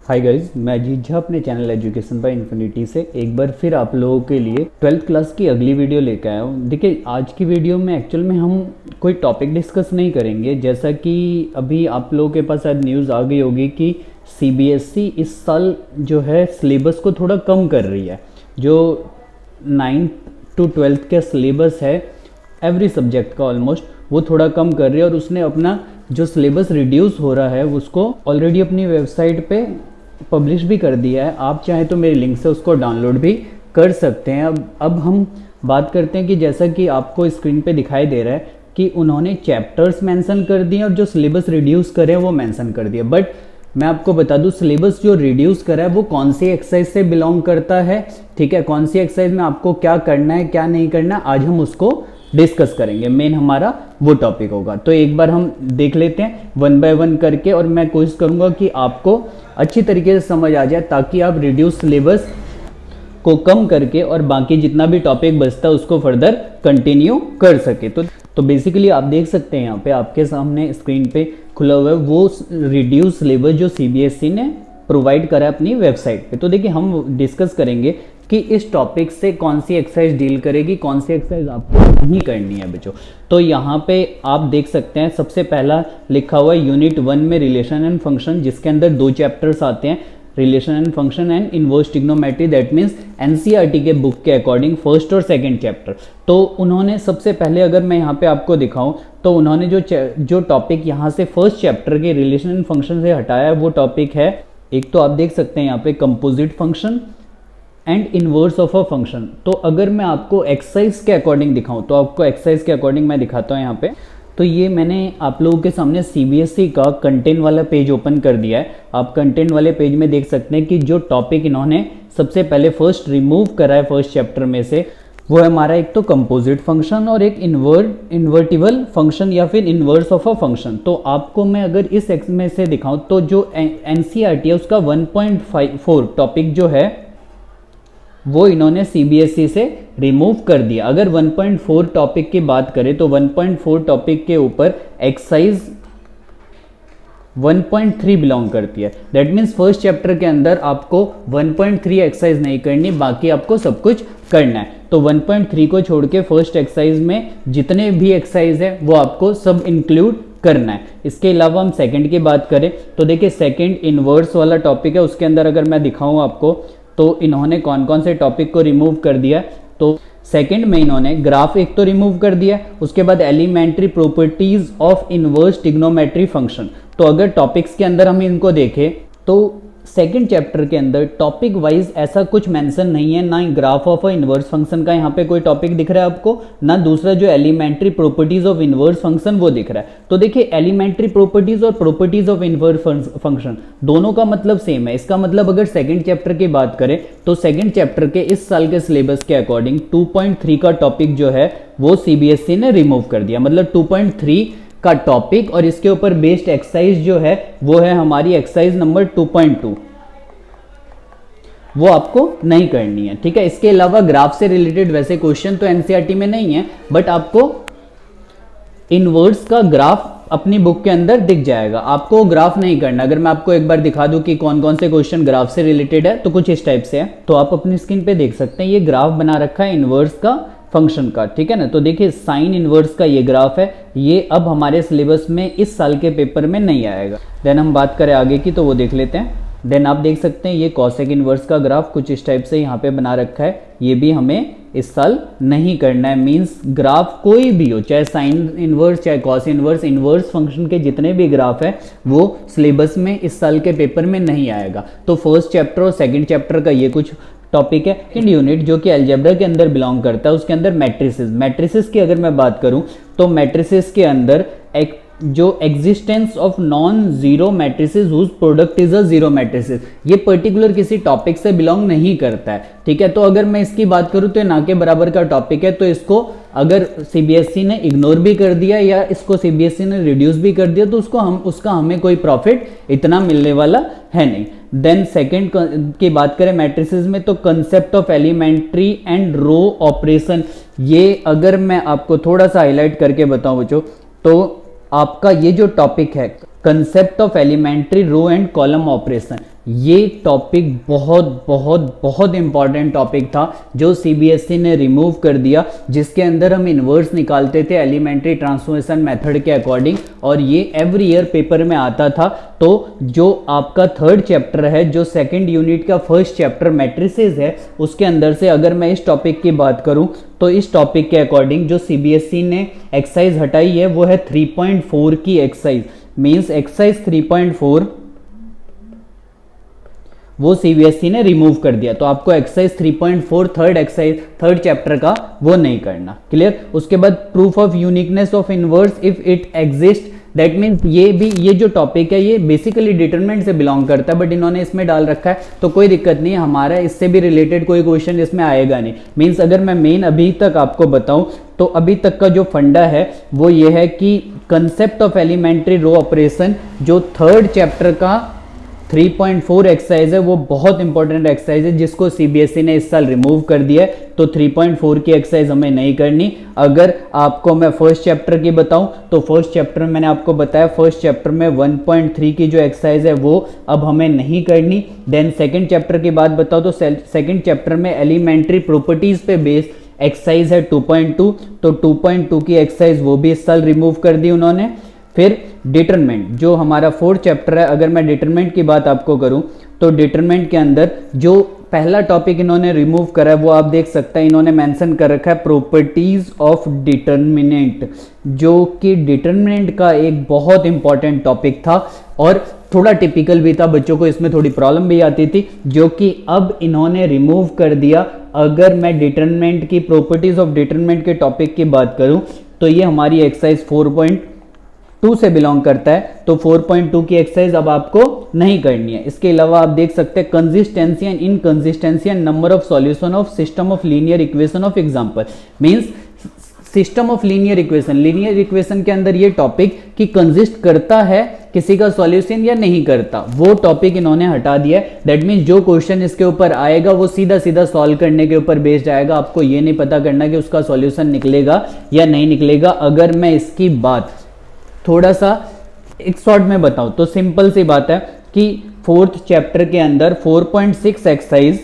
Hi guys, मैं अजीत झा अपने channel education by infinity से एक बार फिर आप लोगों के लिए 12th क्लास की अगली वीडियो लेकर आया हूँ। देखिए, आज की वीडियो में एक्चुअल में हम कोई टॉपिक डिस्कस नहीं करेंगे। जैसा कि अभी आप लोगों के पास शायद न्यूज़ आ गई होगी कि सीबीएसई इस साल जो है सिलेबस को थोड़ा कम कर रही है। जो 9th to 12th का सिलेबस है एवरी सब्जेक्ट का ऑलमोस्ट, वो थोड़ा कम कर रही है और उसने अपना जो सिलेबस रिड्यूस हो रहा है उसको ऑलरेडी अपनी वेबसाइट पे पब्लिश भी कर दिया है। आप चाहे तो मेरे लिंक से उसको डाउनलोड भी कर सकते हैं। अब हम बात करते हैं कि जैसा कि आपको स्क्रीन पे दिखाई दे रहा है कि उन्होंने चैप्टर्स मेंशन कर दिए और जो सिलेबस रिड्यूस करे वो मेंशन कर दिया। बट मैं आपको बता दूं, सिलेबस जो रिड्यूस करा है वो कौन सी एक्सरसाइज से बिलोंग करता है, ठीक है, कौन सी एक्सरसाइज में आपको क्या करना है क्या नहीं करना, आज हम उसको डिस्कस करेंगे। मेन हमारा वो टॉपिक होगा। तो एक बार हम देख लेते हैं वन बाय वन करके, और मैं कोशिश करूंगा कि आपको अच्छी तरीके से समझ आ जाए ताकि आप रिड्यूस सिलेबस को कम करके और बाकी जितना भी टॉपिक बचता है उसको फर्दर कंटिन्यू कर सके। तो बेसिकली आप देख सकते हैं यहाँ पे आपके सामने स्क्रीन पे खुला हुआ है वो रिड्यूस सिलेबस जो सीबीएसई ने प्रोवाइड करा है अपनी वेबसाइट पे। तो देखिए, हम डिस्कस करेंगे कि इस टॉपिक से कौन सी एक्सरसाइज डील करेगी, कौन सी एक्सरसाइज आपको नहीं करनी है बच्चों। तो यहाँ पे आप देख सकते हैं सबसे पहला लिखा हुआ है यूनिट 1 में रिलेशन एंड फंक्शन, जिसके अंदर 2 चैप्टर्स आते हैं, relation and function and inverse trigonometry. That means NCERT के बुक के अकॉर्डिंग फर्स्ट और सेकंड चैप्टर। तो उन्होंने सबसे पहले, अगर मैं यहाँ पे आपको दिखाऊं, तो उन्होंने जो टॉपिक यहाँ से फर्स्ट चैप्टर के रिलेशन एंड फंक्शन से हटाया है वो टॉपिक है, एक तो आप देख सकते हैं यहाँ पे composite function and inverse of a function. तो अगर मैं आपको एक्सरसाइज के अकॉर्डिंग दिखाऊं, तो आपको एक्सरसाइज के अकॉर्डिंग मैं दिखाता हूं यहाँ पे। तो ये मैंने आप लोगों के सामने सीबीएसई का कंटेंट वाला पेज ओपन कर दिया है। आप कंटेंट वाले पेज में देख सकते हैं कि जो टॉपिक इन्होंने सबसे पहले फर्स्ट रिमूव करा है फर्स्ट चैप्टर में से, वो है हमारा एक तो कंपोजिट फंक्शन और एक इन्वर्टिबल फंक्शन या फिर इनवर्स ऑफ अ फंक्शन। तो आपको मैं अगर इस एक्स में से दिखाऊं, तो जो एनसीईआरटी है उसका 1.4 टॉपिक जो है वो इन्होंने सीबीएसई से रिमूव कर दिया। अगर 1.4 टॉपिक की बात करें तो 1.4 टॉपिक के ऊपर एक्सरसाइज 1.3 बिलोंग करती है। दैट मीन्स फर्स्ट चैप्टर के अंदर आपको 1.3 एक्सरसाइज नहीं करनी, बाकी आपको सब कुछ करना है। तो 1.3 को छोड़ के फर्स्ट एक्सरसाइज में जितने भी एक्सरसाइज है वो आपको सब इंक्लूड करना है। इसके अलावा हम सेकंड की बात करें तो देखिए, सेकंड इनवर्स वाला टॉपिक है, उसके अंदर अगर मैं दिखाऊं आपको तो इन्होंने कौन कौन से टॉपिक को रिमूव कर दिया। तो सेकंड में इन्होंने ग्राफ एक तो रिमूव कर दिया, उसके बाद elementary properties of inverse trigonometry function. तो अगर टॉपिक्स के अंदर हम इनको देखें तो सेकंड चैप्टर के अंदर टॉपिक वाइज ऐसा कुछ मेंशन नहीं है, ना graph of a inverse function का यहाँ पे कोई टॉपिक दिख रहा है आपको, ना दूसरा जो elementary properties of inverse function वो दिख रहा है। तो देखिए, एलिमेंट्री प्रॉपर्टीज और प्रॉपर्टीज ऑफ इनवर्स फंक्शन दोनों का मतलब सेम है। इसका मतलब अगर सेकंड चैप्टर की बात करें तो सेकंड चैप्टर के इस साल के सिलेबस के अकॉर्डिंग 2.3 का टॉपिक जो है वो सीबीएसई ने रिमूव कर दिया। मतलब 2.3 का टॉपिक और इसके ऊपर बेस्ड एक्सरसाइज जो है वो है हमारी एक्सरसाइज नंबर 2.2, वो आपको नहीं करनी है, ठीक है। इसके अलावा ग्राफ से रिलेटेड वैसे क्वेश्चन तो एनसीईआरटी में नहीं है, बट आपको इनवर्स का ग्राफ अपनी बुक के अंदर दिख जाएगा, आपको ग्राफ नहीं करना। अगर मैं आपको एक बार दिखा दूं कि कौन कौन से क्वेश्चन ग्राफ से रिलेटेड है, तो कुछ इस टाइप से है। तो आप अपनी स्क्रीन पे देख सकते हैं, ये ग्राफ बना रखा है इनवर्स का फंक्शन का, ठीक है ना। तो देखिए, साइन इनवर्स का ये ग्राफ है, ये अब हमारे सिलेबस में इस साल के पेपर में नहीं आएगा। देन हम बात करें आगे की, तो वो देख लेते हैं। देन आप देख सकते हैं ये कॉसेक इनवर्स का ग्राफ कुछ इस टाइप से यहाँ पे बना रखा है, ये भी हमें इस साल नहीं करना है। मींस ग्राफ कोई भी हो, चाहे साइन इनवर्स चाहे कॉस इनवर्स, इनवर्स फंक्शन के जितने भी ग्राफ है वो सिलेबस में इस साल के पेपर में नहीं आएगा। तो फर्स्ट चैप्टर और सेकंड चैप्टर का ये कुछ टॉपिक है। सेकंड यूनिट जो कि अलजेब्रा के अंदर बिलोंग करता है, उसके अंदर मैट्रिसेस की अगर मैं बात करूं तो मैट्रिसेस के अंदर एक जो existence of non zero matrices whose product is a zero matrices, ये पर्टिकुलर किसी टॉपिक से बिलोंग नहीं करता है, ठीक है। तो अगर मैं इसकी बात करूं तो ना के बराबर का टॉपिक है, तो इसको अगर सीबीएसई ने इग्नोर भी कर दिया या इसको सीबीएसई ने रिड्यूस भी कर दिया तो उसका हमें कोई प्रॉफिट इतना मिलने वाला है नहीं। देन सेकंड की बात करें मैट्रिसेस में, तो concept of elementary and row operation, ये अगर मैं आपको थोड़ा सा हाईलाइट करके बताऊं बच्चों, तो आपका ये जो टॉपिक है concept of elementary row and column operation, ये टॉपिक बहुत बहुत बहुत इंपॉर्टेंट टॉपिक था जो सीबीएसई ने रिमूव कर दिया, जिसके अंदर हम इन्वर्स निकालते थे एलिमेंट्री ट्रांसफॉर्मेशन मेथड के अकॉर्डिंग, और ये एवरी ईयर पेपर में आता था। तो जो आपका थर्ड चैप्टर है, जो सेकंड यूनिट का फर्स्ट चैप्टर मैट्रिसेस है, उसके अंदर से अगर मैं इस टॉपिक की बात करूं तो इस टॉपिक के अकॉर्डिंग जो सीबीएसई ने एक्सरसाइज हटाई है वो है 3.4 की एक्सरसाइज। मींस एक्सरसाइज 3.4 वो सीबीएसई ने रिमूव कर दिया। तो आपको एक्सरसाइज 3.4 थर्ड चैप्टर का वो नहीं करना। क्लियर। उसके बाद proof of uniqueness of inverse if it exist, that means ये जो टॉपिक है ये बेसिकली डिटरमिनेंट से बिलोंग करता है, बट इन्होंने इसमें डाल रखा है तो कोई दिक्कत नहीं है, हमारा इससे भी रिलेटेड कोई क्वेश्चन इसमें आएगा नहीं। मीन्स अगर मैं मेन अभी तक आपको बताऊं तो अभी तक का जो फंडा है वो ये है कि concept of elementary row operation जो थर्ड चैप्टर का 3.4 एक्सरसाइज है वो बहुत इंपॉर्टेंट एक्सरसाइज है जिसको सीबीएसई ने इस साल रिमूव कर दिया है। तो 3.4 की एक्सरसाइज हमें नहीं करनी। अगर आपको मैं फर्स्ट चैप्टर की बताऊं तो फर्स्ट चैप्टर में मैंने आपको बताया, फर्स्ट चैप्टर में 1.3 की जो एक्सरसाइज है वो अब हमें नहीं करनी। देन सेकंड चैप्टर की बात बताओ तो सेकंड चैप्टर में एलिमेंट्री प्रॉपर्टीज पे बेस्ड एक्सरसाइज है 2.2, तो 2.2 की एक्सरसाइज वो भी इस साल रिमूव कर दी उन्होंने। फिर डिटरमिनेंट जो हमारा फोर्थ चैप्टर है, अगर मैं डिटरमिनेंट की बात आपको करूं तो डिटरमिनेंट के अंदर जो पहला टॉपिक इन्होंने रिमूव करा है वो आप देख सकते हैं, इन्होंने मेंशन कर रखा है प्रॉपर्टीज ऑफ डिटरमिनेंट, जो कि डिटरमिनेंट का एक बहुत इंपॉर्टेंट टॉपिक था और थोड़ा टिपिकल भी था, बच्चों को इसमें थोड़ी प्रॉब्लम भी आती थी, जो कि अब इन्होंने रिमूव कर दिया। अगर मैं डिटरमिनेंट की प्रॉपर्टीज ऑफ डिटरमिनेंट के टॉपिक की बात करूं तो ये हमारी एक्सरसाइज 4.2 से बिलोंग करता है, तो 4.2 की एक्सरसाइज अब आपको नहीं करनी है। इसके अलावा आप देख सकते हैं consistency and inconsistency and number of solution of system of linear equation of example. Means system of linear equation के अंदर ये टॉपिक कि कंसिस्ट करता है किसी का सॉल्यूशन या नहीं करता, वो टॉपिक इन्होंने हटा दिया है। दैट मीन्स जो क्वेश्चन इसके ऊपर आएगा वो सीधा सीधा सॉल्व करने के ऊपर बेस्ड आएगा, आपको ये नहीं पता करना कि उसका सॉल्यूशन निकलेगा या नहीं निकलेगा। अगर मैं इसकी बात थोड़ा सा एक शॉर्ट में बताऊं तो सिंपल सी बात है कि फोर्थ चैप्टर के अंदर 4.6 एक्सरसाइज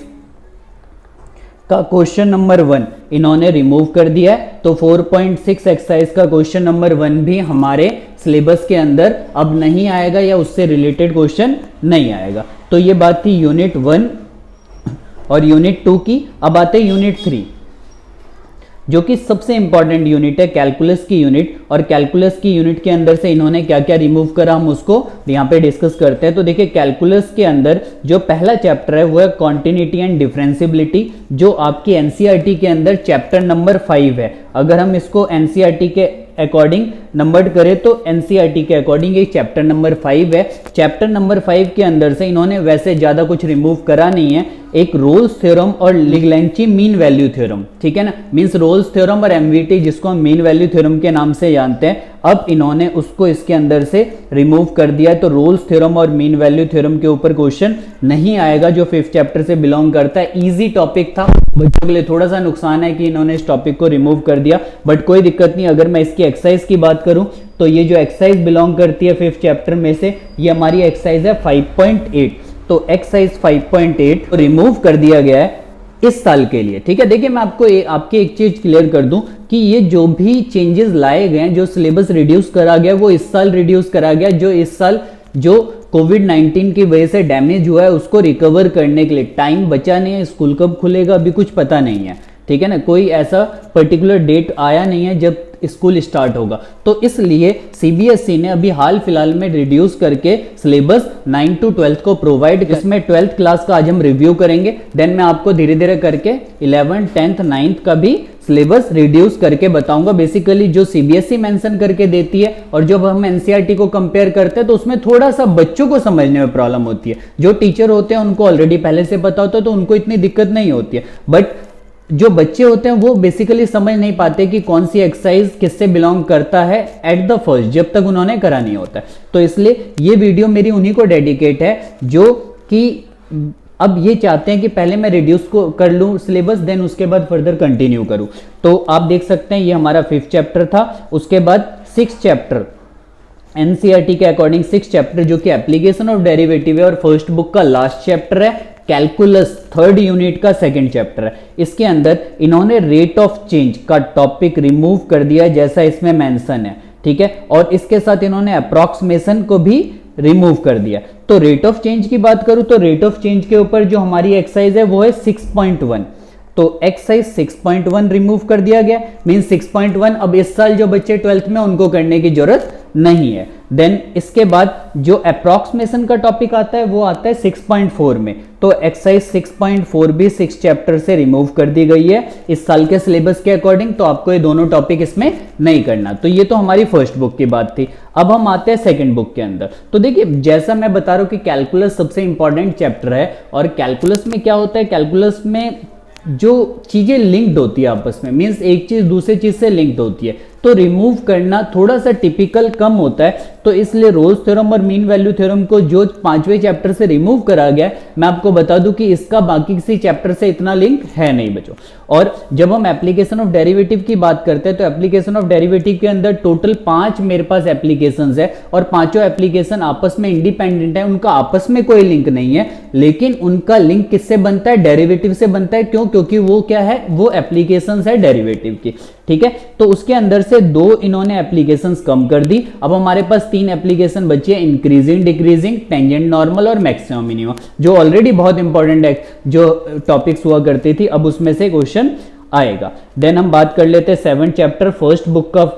का क्वेश्चन नंबर 1 इन्होंने रिमूव कर दिया है, तो 4.6 एक्सरसाइज का क्वेश्चन नंबर 1 भी हमारे सिलेबस के अंदर अब नहीं आएगा या उससे रिलेटेड क्वेश्चन नहीं आएगा। तो ये बात थी यूनिट 1 और यूनिट 2 की। अब आते हैं यूनिट 3 जो कि सबसे इंपॉर्टेंट यूनिट है, कैलकुलस की यूनिट। और कैलकुलस की यूनिट के अंदर से इन्होंने क्या क्या रिमूव करा हम उसको यहाँ पे डिस्कस करते हैं। तो देखिए कैलकुलस के अंदर जो पहला चैप्टर है वो है कॉन्टिन्यूटी एंड डिफरेंशियबिलिटी, जो आपकी एनसीईआरटी के अंदर चैप्टर नंबर 5 है। अगर हम इसको एनसीईआरटी के अकॉर्डिंग नंबर्ड करें तो एनसीईआरटी के अकॉर्डिंग ये चैप्टर नंबर 5 है। चैप्टर नंबर 5 के अंदर से इन्होंने वैसे ज्यादा कुछ रिमूव करा नहीं है, एक रोल्स थ्योरम और लिग्लैंची मीन वैल्यू थ्योरम, ठीक है ना। मींस रोल्स थ्योरम और एमवीटी जिसको हम मीन वैल्यू थ्योरम के नाम से जानते हैं, अब इन्होंने उसको इसके अंदर से रिमूव कर दिया। तो रोल्स थ्योरम और मीन वैल्यू थ्योरम के ऊपर क्वेश्चन नहीं आएगा जो 5th चैप्टर से बिलोंग करता है। इजी टॉपिक था, बच्चों के लिए थोड़ा सा नुकसान है कि इन्होंने इस टॉपिक को रिमूव कर दिया, बट कोई दिक्कत नहीं। अगर मैं इसकी एक्सरसाइज की बात करूं तो ये जो एक्सरसाइज बिलोंग करती है 5th चैप्टर में से, ये हमारी एक्सरसाइज है 5.8। तो एक्सरसाइज 5.8 रिमूव कर दिया गया है इस साल के लिए, ठीक है। देखिए मैं आपको आपकी एक चीज क्लियर कर दूं कि ये जो भी चेंजेस लाए गए, जो सिलेबस रिड्यूस करा गया वो इस साल रिड्यूस करा गया। जो इस साल जो कोविड-19 की वजह से डैमेज हुआ है उसको रिकवर करने के लिए टाइम बचा नहीं है। स्कूल कब खुलेगा अभी कुछ पता नहीं है, ठीक है ना, कोई ऐसा पर्टिकुलर डेट आया नहीं है जब स्कूल स्टार्ट होगा। तो इसलिए सीबीएसई ने अभी हाल फिलहाल में रिड्यूस करके सिलेबस 9 to 12 को प्रोवाइड, इसमें 12th क्लास का आज हम रिव्यू करेंगे। देन मैं आपको धीरे धीरे करके 11th, 10th, 9th का भी सिलेबस रिड्यूस करके बताऊंगा। बेसिकली जो सीबीएसई मेंशन करके देती है और जब हम एनसीईआरटी को कंपेयर करते हैं तो उसमें थोड़ा सा बच्चों को समझने में प्रॉब्लम होती है। जो टीचर होते हैं उनको ऑलरेडी पहले से पता होता है तो उनको इतनी दिक्कत नहीं होती है, बट जो बच्चे होते हैं वो बेसिकली समझ नहीं पाते कि कौन सी एक्सरसाइज किससे बिलोंग करता है एट द फर्स्ट, जब तक उन्होंने करा नहीं होता है। तो इसलिए ये वीडियो मेरी उन्हीं को डेडिकेट है जो कि अब ये चाहते हैं कि पहले मैं रिड्यूस को कर लूं सिलेबस, देन उसके बाद फर्दर कंटिन्यू करूं। तो आप देख सकते हैं ये हमारा 5th चैप्टर था। उसके बाद 6th चैप्टर एनसीईआरटी के अकॉर्डिंग 6 चैप्टर जो कि एप्लीकेशन ऑफ डेरिवेटिव है और फर्स्ट बुक का लास्ट चैप्टर है कैलकुलस 3rd यूनिट का 2nd चैप्टर है। इसके अंदर इन्होंने रेट ऑफ चेंज का टॉपिक रिमूव कर दिया जैसा इसमें मेंशन है, ठीक है, और इसके साथ इन्होंने अप्रॉक्सीमेशन को भी रिमूव कर दिया। तो रेट ऑफ चेंज की बात करूं तो रेट ऑफ चेंज के ऊपर जो हमारी एक्सरसाइज है वो है 6.1, तो एक्सरसाइज 6.1 रिमूव कर दिया गया, मीन 6.1 अब इस साल जो बच्चे 12th में उनको करने की जरूरत नहीं है। देन इसके बाद जो अप्रॉक्सीमेशन का टॉपिक आता है वो आता है 6.4 में, तो एक्सरसाइज 6.4 भी 6 चैप्टर से रिमूव कर दी गई है इस साल के सिलेबस के अकॉर्डिंग, तो आपको ये दोनों टॉपिक इसमें नहीं करना। तो ये तो हमारी फर्स्ट बुक की बात थी। अब हम आते हैं सेकंड बुक के अंदर। तो देखिए जैसा मैं बता रहा हूं कि कैलकुलस सबसे इंपॉर्टेंट चैप्टर है, और कैलकुलस में क्या होता है, कैलकुलस में जो चीजें लिंक्ड होती है आपस में, मींस एक चीज दूसरी चीज से लिंक्ड होती है, तो रिमूव करना थोड़ा सा टिपिकल कम होता है, तो इसलिए रोल्स थ्योरम और मीन वैल्यू थ्योरम को जो 5वें चैप्टर से रिमूव करा गया है, मैं आपको बता दूं कि इसका बाकी किसी चैप्टर से इतना लिंक है नहीं बच्चों। और जब हम एप्लीकेशन ऑफ डेरिवेटिव की बात करते हैं तो एप्लीकेशन ऑफ डेरिवेटिव के अंदर टोटल 5 मेरे पास एप्लीकेशंस है, और पांचों एप्लीकेशन आपस में इंडिपेंडेंट है, उनका आपस में कोई लिंक नहीं है, लेकिन उनका लिंक किससे बनता है, डेरिवेटिव से बनता है। क्यों? क्योंकि वो क्या है, वो एप्लीकेशंस है डेरिवेटिव की, ठीक है। तो उसके अंदर से 2 इन्होंने एप्लीकेशंस कम कर दी, अब हमारे पास 3 एप्लीकेशन बची है, इंक्रीजिंग, डिक्रीजिंग, टेंजेंट नॉर्मल और मैक्सिमम मिनिमम, जो ऑलरेडी बहुत इंपॉर्टेंट है, जो टॉपिक्स हुआ करती थी, अब उसमें से क्वेश्चन आएगा। देन हम बात कर लेते हैं 7th चैप्टर फर्स्ट बुक का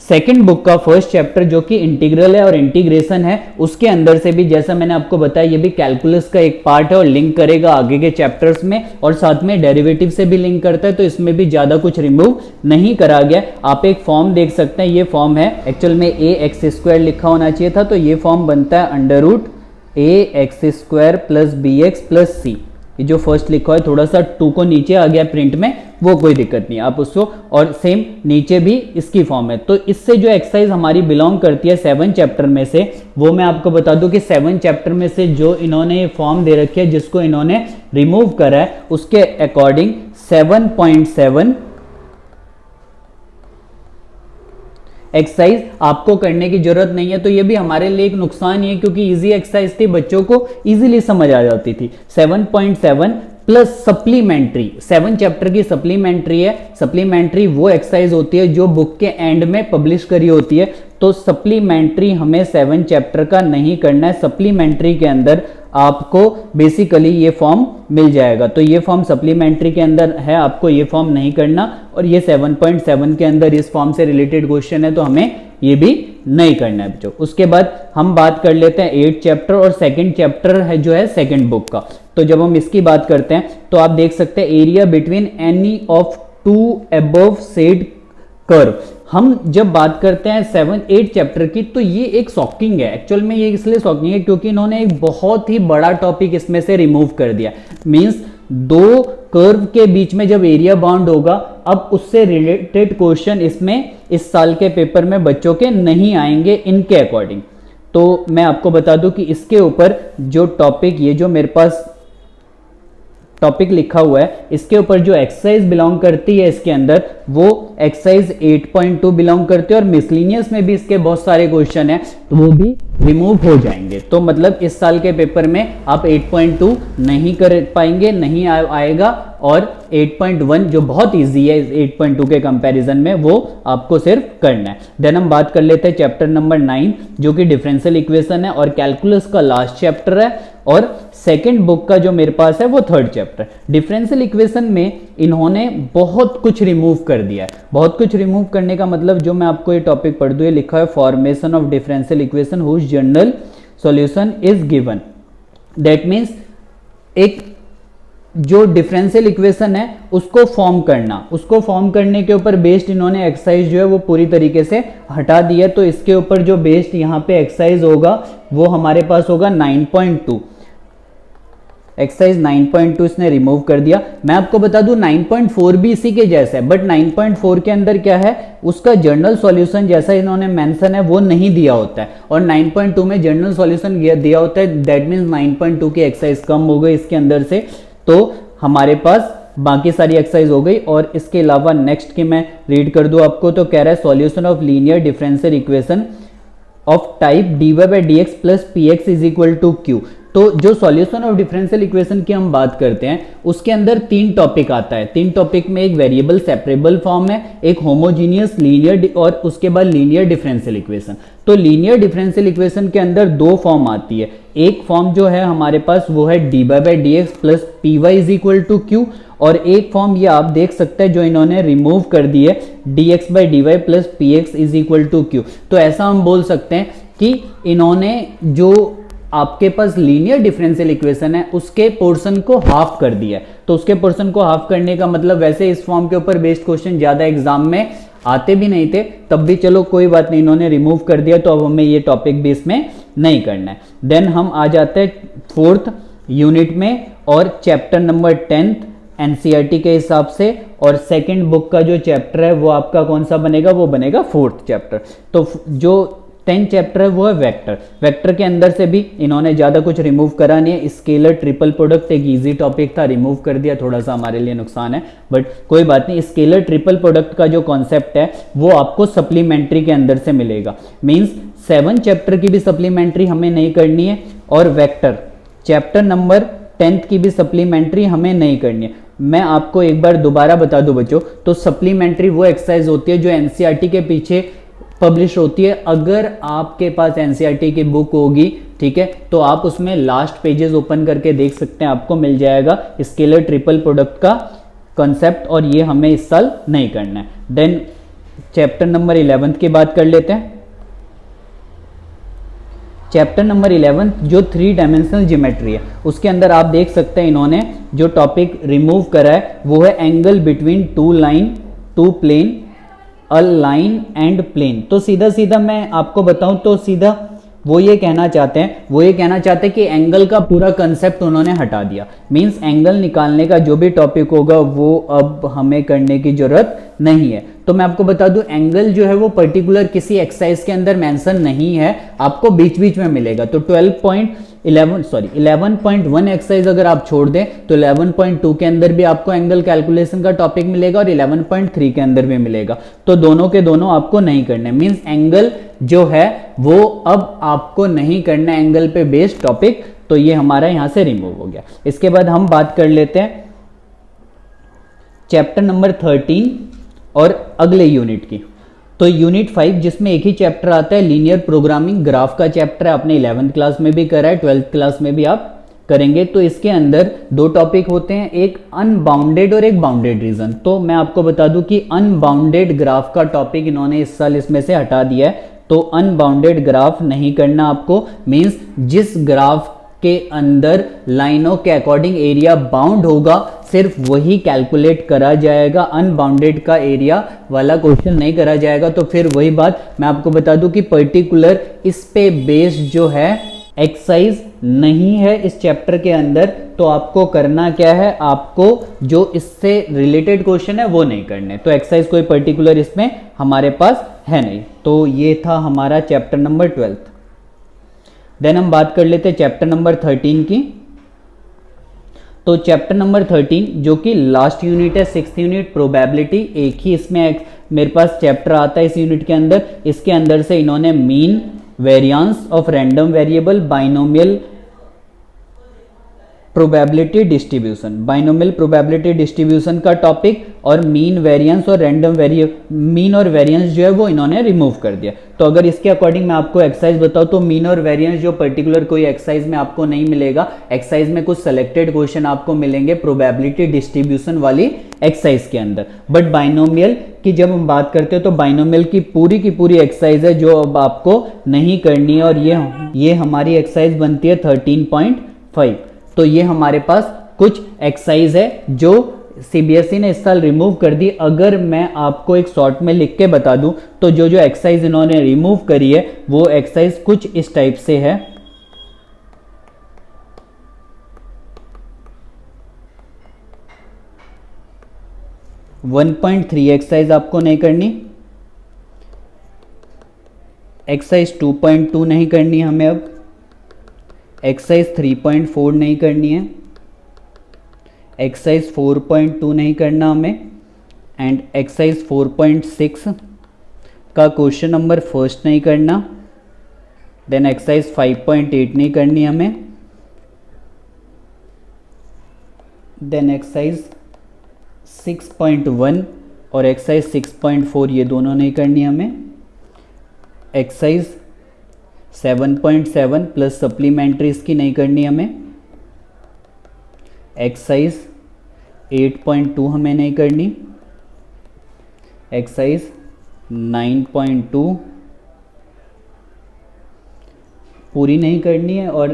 सेकंड बुक का फर्स्ट चैप्टर जो कि इंटीग्रल है और इंटीग्रेशन है। उसके अंदर से भी जैसा मैंने आपको बताया ये भी कैलकुलस का एक पार्ट है और लिंक करेगा आगे के चैप्टर्स में, और साथ में डेरिवेटिव से भी लिंक करता है, तो इसमें भी ज्यादा कुछ रिमूव नहीं करा गया। आप एक फॉर्म देख सकते हैं, ये फॉर्म है, एक्चुअल में ax² लिखा होना चाहिए था, तो ये फॉर्म बनता है √ax² plus bx plus c। ये जो फर्स्ट लिखा है थोड़ा सा 2 को नीचे आ गया प्रिंट में, वो कोई दिक्कत नहीं, आप उसको, और सेम नीचे भी इसकी फॉर्म है। तो इससे जो एक्सरसाइज हमारी बिलोंग करती है 7 चैप्टर में से, वो मैं आपको बता दूं कि 7 चैप्टर में से जो इन्होंने ये फॉर्म दे रखी है जिसको इन्होंने रिमूव करा है, उसके अकॉर्डिंग 7.7 एक्सरसाइज आपको करने की जरूरत नहीं है। तो ये भी हमारे लिए एक नुकसान ही है, क्योंकि इजी एक्सरसाइज थी, बच्चों को इजीली समझ आ जाती थी। 7.7 प्लस सप्लीमेंट्री, 7 चैप्टर की सप्लीमेंट्री है। सप्लीमेंट्री वो एक्सरसाइज होती है जो बुक के एंड में पब्लिश करी होती है, तो सप्लीमेंट्री हमें 7 चैप्टर का नहीं करना है। सप्लीमेंट्री के अंदर आपको बेसिकली ये फॉर्म मिल जाएगा, तो ये फॉर्म सप्लीमेंट्री के अंदर है, आपको ये फॉर्म नहीं करना, और ये 7.7 के अंदर इस फॉर्म से रिलेटेड क्वेश्चन है, तो हमें ये भी नहीं करना है बच्चों। उसके बाद हम बात कर लेते हैं 8th चैप्टर और 2nd चैप्टर है जो है 2nd बुक का। तो जब हम इसकी बात करते हैं तो आप देख सकते हैं area between any of 2 above said curve. हम जब बात करते हैं 7-8 चैप्टर की, तो ये एक शॉकिंग है, एक्चुअल में ये इसलिए शॉकिंग है क्योंकि इन्होंने एक बहुत ही बड़ा टॉपिक इसमें से रिमूव कर दिया। मींस 2 कर्व के बीच में जब एरिया बाउंड होगा, अब उससे रिलेटेड क्वेश्चन इसमें इस साल के पेपर में बच्चों के नहीं आएंगे इनके अकॉर्डिंग। तो मैं आपको बता दूं कि इसके ऊपर जो टॉपिक, ये जो मेरे पास टॉपिक लिखा हुआ है, इसके ऊपर जो एक्सरसाइज बिलोंग करती है इसके अंदर, वो एक्सरसाइज 8.2 बिलोंग करती है, और मिसलिनियस में भी इसके बहुत सारे क्वेश्चन है, तो वो भी रिमूव हो जाएंगे। तो मतलब इस साल के पेपर में आप 8.2 नहीं कर पाएंगे, नहीं आएगा, और 8.1 जो बहुत इजी है 8.2 के कंपैरिजन में, वो आपको सिर्फ करना है। देन हम बात कर लेते हैं चैप्टर नंबर 9 जो कि डिफरेंशियल इक्वेशन है और कैलकुलस का लास्ट चैप्टर है, और 2nd बुक का जो मेरे पास है वो 3rd चैप्टर। डिफरेंशियल इक्वेशन में इन्होंने बहुत कुछ रिमूव कर दिया है। बहुत कुछ रिमूव करने का मतलब, जो मैं आपको ये टॉपिक पढ़ दूं, ये लिखा है formation of differential equation whose general solution is given. That means एक जो डिफरेंशियल इक्वेशन है उसको फॉर्म करना, उसको फॉर्म करने के ऊपर बेस्ड इन्होंने एक्सरसाइज जो है वो पूरी तरीके से हटा दी है। तो इसके ऊपर जो बेस्ड यहाँ पे एक्सरसाइज होगा वो हमारे पास होगा 9.2। एक्सरसाइज 9.2 इसने रिमूव कर दिया। मैं आपको बता दूं 9.4 भी इसी के जैसा है, बट 9.4 के अंदर क्या है, उसका जर्नल सॉल्यूशन जैसा इन्होंने मेंशन है वो नहीं दिया होता है, और 9.2 में जर्नल सॉल्यूशन दिया होता है। दैट मीन्स 9.2 की एक्सरसाइज कम हो गई इसके अंदर से, तो हमारे पास बाकी सारी एक्सरसाइज हो गई। और इसके अलावा नेक्स्ट की मैं रीड कर दूं आपको, तो कह रहा है solution of linear differential equation of type dy by d x plus p x is equal to q. तो जो सॉल्यूशन ऑफ डिफरेंशियल इक्वेशन की हम बात करते हैं उसके अंदर 3 टॉपिक आता है। 3 टॉपिक में एक वेरिएबल सेपरेबल फॉर्म है, एक होमोजीनियस लीनियर और उसके बाद लीनियर डिफरेंशियल इक्वेशन। तो लीनियर डिफरेंशियल इक्वेशन के अंदर 2 फॉर्म आती है। एक फॉर्म जो है हमारे पास वो है dy by d x plus p y is equal to q, और एक फॉर्म ये आप देख सकते हैं जो इन्होंने रिमूव कर दी है dx by d y plus p x is equal to q. तो ऐसा हम बोल सकते हैं कि इन्होंने जो आपके पास लीनियर डिफरेंशियल इक्वेशन है उसके पोर्शन को हाफ कर दिया है। तो उसके पोर्शन को हाफ करने का मतलब, वैसे इस फॉर्म के ऊपर बेस्ड क्वेश्चन ज्यादा एग्जाम में आते भी नहीं थे, तब भी चलो कोई बात नहीं, इन्होंने रिमूव कर दिया तो अब हमें ये टॉपिक भी इसमें नहीं करना है। देन हम आ जाते हैं 4th यूनिट में और चैप्टर नंबर 10th एनसीईआरटी के हिसाब से, और सेकंड बुक का जो चैप्टर है वो आपका कौन सा बनेगा, वो बनेगा 4th चैप्टर। तो जो 10th चैप्टर है वो है वेक्टर। वेक्टर के अंदर से भी इन्होंने ज्यादा कुछ रिमूव करा नहीं है। स्केलर ट्रिपल प्रोडक्ट एक इजी टॉपिक था, रिमूव कर दिया, थोड़ा सा हमारे लिए नुकसान है, बट कोई बात नहीं। स्केलर ट्रिपल प्रोडक्ट का जो कॉन्सेप्ट है वो आपको सप्लीमेंट्री के अंदर से मिलेगा। मींस 7 चैप्टर की भी सप्लीमेंट्री हमें नहीं करनी है, और वेक्टर चैप्टर नंबर 10th की भी सप्लीमेंट्री हमें नहीं करनी है। मैं आपको एक बार दोबारा बता दूं बच्चों, तो सप्लीमेंट्री वो एक्सरसाइज होती है जो एनसीईआरटी के पीछे पब्लिश होती है। अगर आपके पास एनसीईआरटी की बुक होगी, ठीक है, तो आप उसमें लास्ट पेजेस ओपन करके देख सकते हैं, आपको मिल जाएगा स्केलर ट्रिपल प्रोडक्ट का कॉन्सेप्ट, और ये हमें इस साल नहीं करना है। देन चैप्टर नंबर 11 की बात कर लेते हैं। चैप्टर नंबर 11 जो 3 डायमेंशनल ज्योमेट्री है उसके अंदर आप देख सकते हैं इन्होंने जो टॉपिक रिमूव करा है वो है angle between 2 line 2 plane, a line and plane. तो सीधा सीधा मैं आपको बताऊं तो सीधा वो ये कहना चाहते हैं कि एंगल का पूरा कंसेप्ट उन्होंने हटा दिया। मींस एंगल निकालने का जो भी टॉपिक होगा वो अब हमें करने की जरूरत नहीं है। तो मैं आपको बता दूं, एंगल जो है वो पर्टिकुलर किसी एक्सरसाइज के अंदर मेंशन नहीं है, आपको बीच बीच में मिलेगा। तो 11.1 एक्सरसाइज अगर आप छोड़ दें तो 11.2 के अंदर भी आपको एंगल कैलकुलेशन का टॉपिक मिलेगा और 11.3 के अंदर भी मिलेगा। तो दोनों के दोनों आपको नहीं करने। मींस एंगल जो है वो अब आपको नहीं करना, एंगल पे बेस्ड टॉपिक, तो ये हमारा यहां से रिमूव हो गया। इसके बाद हम बात कर लेते हैं चैप्टर नंबर 13 और अगले यूनिट की। तो यूनिट 5 जिसमें एक ही चैप्टर आता है, लीनियर प्रोग्रामिंग ग्राफ का चैप्टर है। आपने 11th क्लास में भी करा है, 12th क्लास में भी आप करेंगे। तो इसके अंदर 2 टॉपिक होते हैं, एक अनबाउंडेड और एक बाउंडेड रीजन। तो मैं आपको बता दूं कि अनबाउंडेड ग्राफ का टॉपिक इन्होंने इस साल इसमें से हटा दिया है। तो अनबाउंडेड ग्राफ नहीं करना आपको। मींस जिस ग्राफ के अंदर लाइनों के अकॉर्डिंग एरिया बाउंड होगा सिर्फ वही कैलकुलेट करा जाएगा, अनबाउंडेड का एरिया वाला क्वेश्चन नहीं करा जाएगा। तो फिर वही बात मैं आपको बता दूं कि पर्टिकुलर इस पे बेस्ड जो है एक्सरसाइज नहीं है इस चैप्टर के अंदर। तो आपको करना क्या है, आपको जो इससे रिलेटेड क्वेश्चन है वो नहीं करने। तो एक्सरसाइज कोई पर्टिकुलर इसमें हमारे पास है नहीं। तो ये था हमारा चैप्टर नंबर 12। देन हम बात कर लेते हैं चैप्टर नंबर 13 की। तो चैप्टर नंबर 13 जो कि लास्ट यूनिट है, 6th यूनिट प्रोबेबिलिटी, एक ही इसमें मेरे पास चैप्टर आता है इस यूनिट के अंदर। इसके अंदर से इन्होंने mean, variance of random variable, binomial probability distribution, binomial probability distribution का टॉपिक और मीन वेरिएंस और रैंडम मीन और वेरिएंस जो है वो इन्होंने रिमूव कर दिया। तो अगर इसके अकॉर्डिंग मैं आपको एक्सरसाइज बताऊं तो मीन और वेरिएंस जो पर्टिकुलर कोई एक्सरसाइज में आपको नहीं मिलेगा, एक्सरसाइज में कुछ सेलेक्टेड क्वेश्चन आपको मिलेंगे प्रोबेबिलिटी डिस्ट्रीब्यूशन वाली एक्सरसाइज के अंदर। बट बाइनोमियल की जब हम बात करते हैं तो बाइनोमियल की पूरी एक्सरसाइज है जो अब आपको नहीं करनी है, और ये हमारी एक्सरसाइज बनती है 13.5। तो ये हमारे पास कुछ एक्सरसाइज है जो सीबीएसई ने इस साल रिमूव कर दी। अगर मैं आपको एक शॉर्ट में लिख के बता दूं तो जो एक्सरसाइज इन्होंने रिमूव करी है वो एक्सरसाइज कुछ इस टाइप से है। वन 1.3 एक्सरसाइज आपको नहीं करनी, एक्सरसाइज 2.2 नहीं करनी हमें, अब एक्सरसाइज 3.4 नहीं करनी है, एक्सरसाइज 4.2 नहीं करना हमें, एंड एक्सरसाइज 4.6 का क्वेश्चन नंबर फर्स्ट नहीं करना, देन एक्सरसाइज 5.8 नहीं करनी हमें, देन एक्सरसाइज 6.1 और एक्सरसाइज 6.4 ये दोनों नहीं करनी हमें, एक्सरसाइज 7.7 प्लस सप्लीमेंट्री इसकी नहीं करनी हमें, एक्सरसाइज 8.2 हमें नहीं करनी, एक्सरसाइज 9.2 पूरी नहीं करनी है, और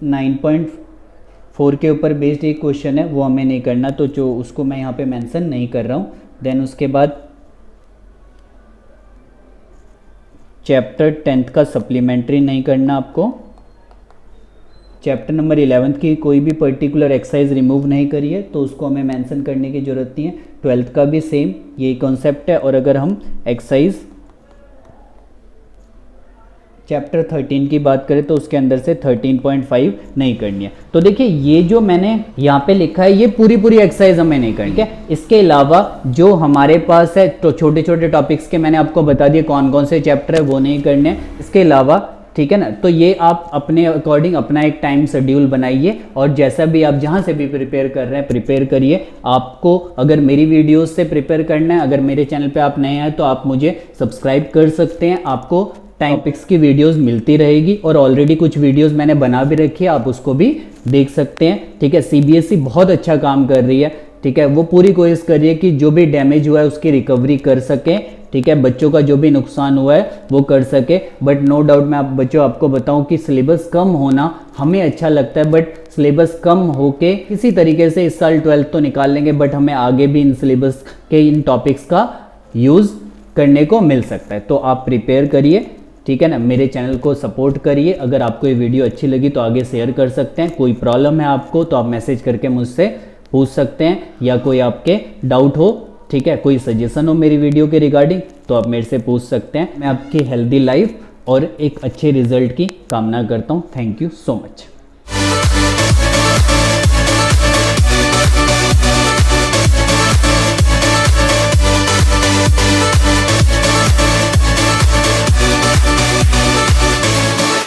9.4 के ऊपर बेस्ड एक क्वेश्चन है वो हमें नहीं करना, तो जो उसको मैं यहाँ पे मेंशन नहीं कर रहा हूँ। देन उसके बाद चैप्टर 10th का सप्लीमेंट्री नहीं करना आपको, चैप्टर नंबर 11th की कोई भी पर्टिकुलर एक्सरसाइज रिमूव नहीं करी है तो उसको हमें मेंशन करने की ज़रूरत नहीं है। 12th का भी सेम यही कॉन्सेप्ट है। और अगर हम एक्सरसाइज चैप्टर 13 की बात करें तो उसके अंदर से 13.5 नहीं करनी है। तो देखिए ये जो मैंने यहाँ पे लिखा है ये पूरी एक्सरसाइज हमें नहीं करनी है। इसके अलावा जो हमारे पास है तो छोटे छोटे टॉपिक्स के मैंने आपको बता दिए कौन कौन से चैप्टर है वो नहीं करने हैं। इसके अलावा ठीक है ना, तो ये आप अपने अकॉर्डिंग अपना एक टाइम शेड्यूल बनाइए और जैसा भी आप जहाँ से भी प्रिपेयर कर रहे हैं प्रिपेयर करिए। आपको अगर मेरी वीडियोस से प्रिपेयर करना है, अगर मेरे चैनल पे आप नए हैं तो आप मुझे सब्सक्राइब कर सकते हैं। आपको टॉपिक्स की वीडियोस मिलती रहेगी और ऑलरेडी कुछ वीडियोस मैंने बना भी रखी है, आप उसको भी देख सकते हैं। ठीक है, सीबीएसई बहुत अच्छा काम कर रही है। ठीक है, वो पूरी कोशिश कर रही है कि जो भी डैमेज हुआ है उसकी रिकवरी कर सके। ठीक है, बच्चों का जो भी नुकसान हुआ है वो कर सके। बट नो डाउट मैं आपको बताऊं कि सिलेबस कम होना हमें अच्छा लगता है, बट सिलेबस कम होके किसी तरीके से इस साल 12th तो निकाल लेंगे, बट हमें आगे भी इन सिलेबस के इन टॉपिक्स का यूज़ करने को मिल सकता है। तो आप प्रिपेयर करिए, ठीक है ना, मेरे चैनल को सपोर्ट करिए। अगर आपको ये वीडियो अच्छी लगी तो आगे शेयर कर सकते हैं। कोई प्रॉब्लम है आपको तो आप मैसेज करके मुझसे पूछ सकते हैं, या कोई आपके डाउट हो, ठीक है, कोई सजेशन हो मेरी वीडियो के रिगार्डिंग तो आप मेरे से पूछ सकते हैं। मैं आपकी हेल्दी लाइफ और एक अच्छे रिजल्ट की कामना करता हूँ। Thank you so much.